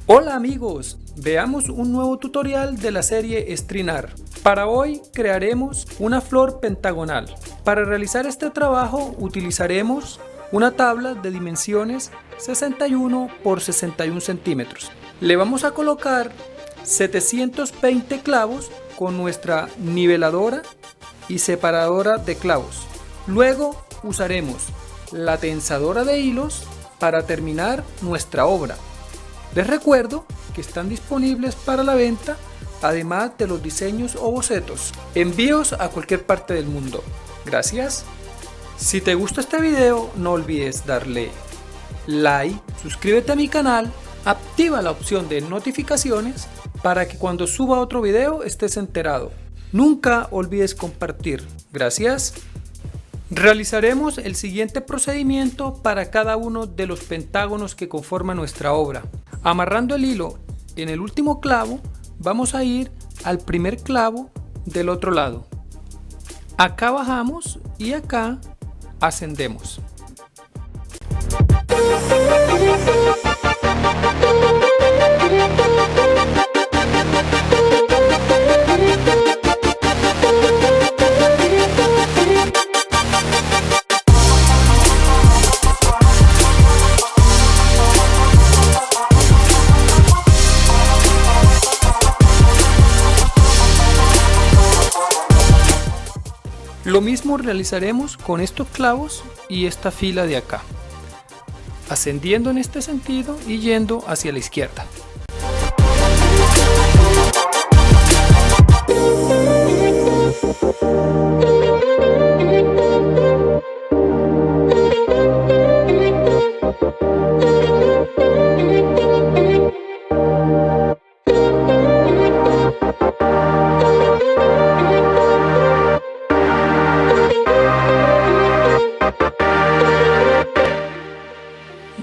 Hola amigos, veamos un nuevo tutorial de la serie Strinar. Para hoy crearemos una flor pentagonal. Para realizar este trabajo utilizaremos una tabla de dimensiones 61 por 61 centímetros. Le vamos a colocar 720 clavos con nuestra niveladora y separadora de clavos. Luego usaremos la tensadora de hilos para terminar nuestra obra. Les recuerdo que están disponibles para la venta, además de los diseños o bocetos. Envíos a cualquier parte del mundo. Gracias. Si te gustó este video, no olvides darle like, suscríbete a mi canal, activa la opción de notificaciones para que cuando suba otro video estés enterado. Nunca olvides compartir. Gracias. Realizaremos el siguiente procedimiento para cada uno de los pentágonos que conforman nuestra obra. Amarrando el hilo en el último clavo, vamos a ir al primer clavo del otro lado. Acá bajamos y acá ascendemos. Lo mismo realizaremos con estos clavos y esta fila de acá, ascendiendo en este sentido y yendo hacia la izquierda.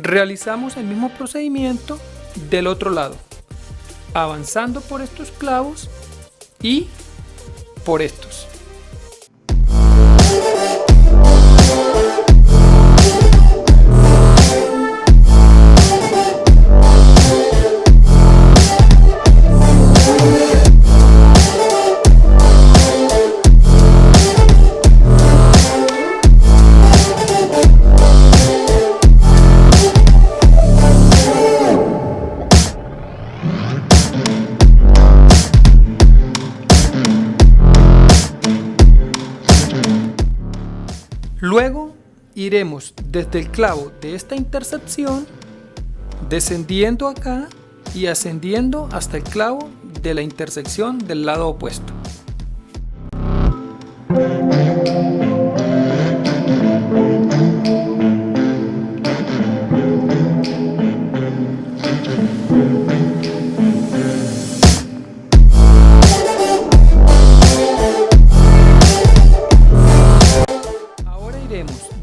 Realizamos el mismo procedimiento del otro lado, avanzando por estos clavos y por estos. Luego iremos desde el clavo de esta intersección, descendiendo acá y ascendiendo hasta el clavo de la intersección del lado opuesto.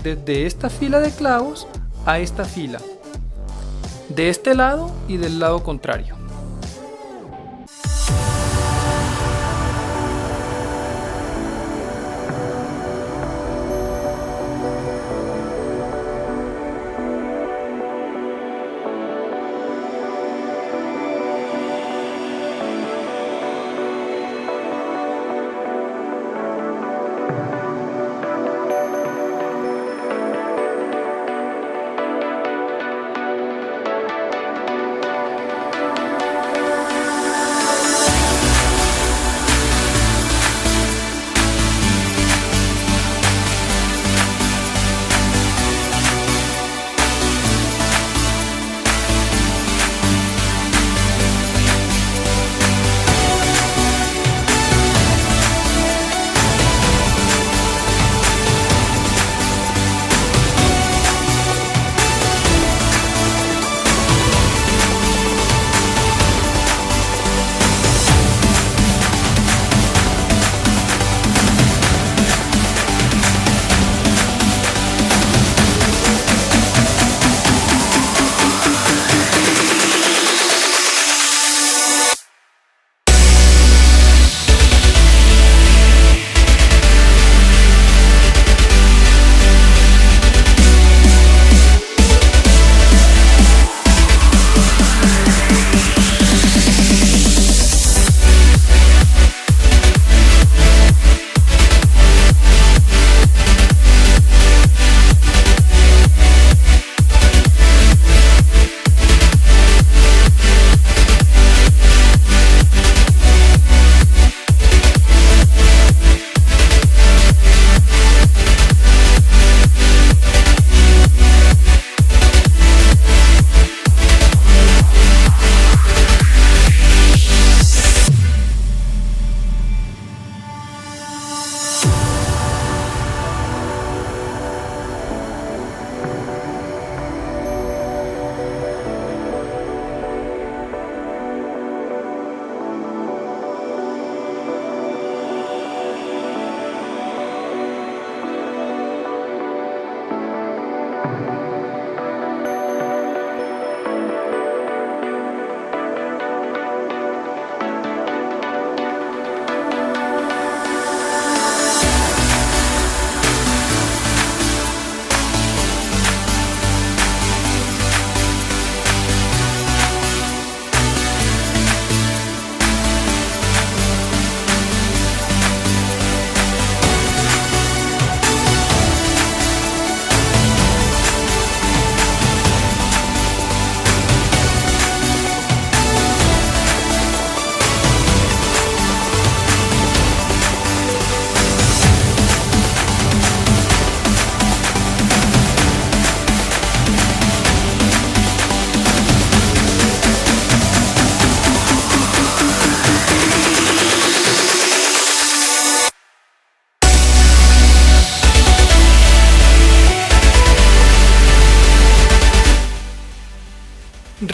Desde esta fila de clavos a esta fila, de este lado y del lado contrario.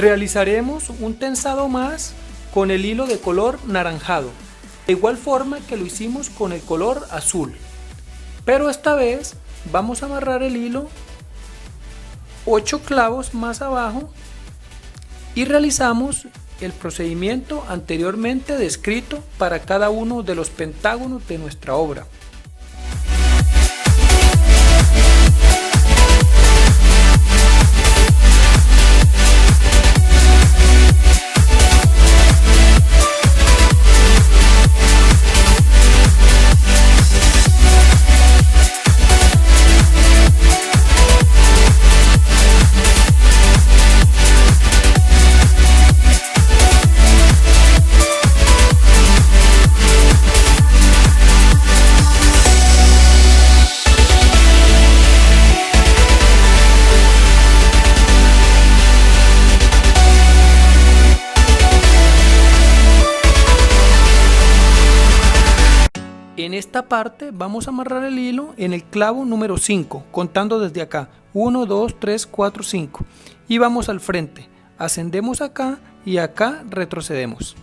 Realizaremos un tensado más con el hilo de color naranjado, de igual forma que lo hicimos con el color azul. Pero esta vez vamos a amarrar el hilo 8 clavos más abajo y realizamos el procedimiento anteriormente descrito para cada uno de los pentágonos de nuestra obra. En esta parte vamos a amarrar el hilo en el clavo número 5, contando desde acá, 1, 2, 3, 4, 5, y vamos al frente, ascendemos acá y acá retrocedemos.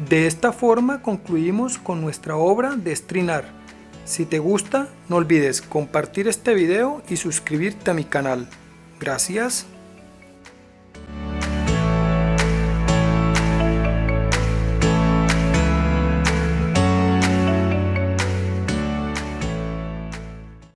De esta forma concluimos con nuestra obra de estrinar. Si te gusta, no olvides compartir este video y suscribirte a mi canal. Gracias.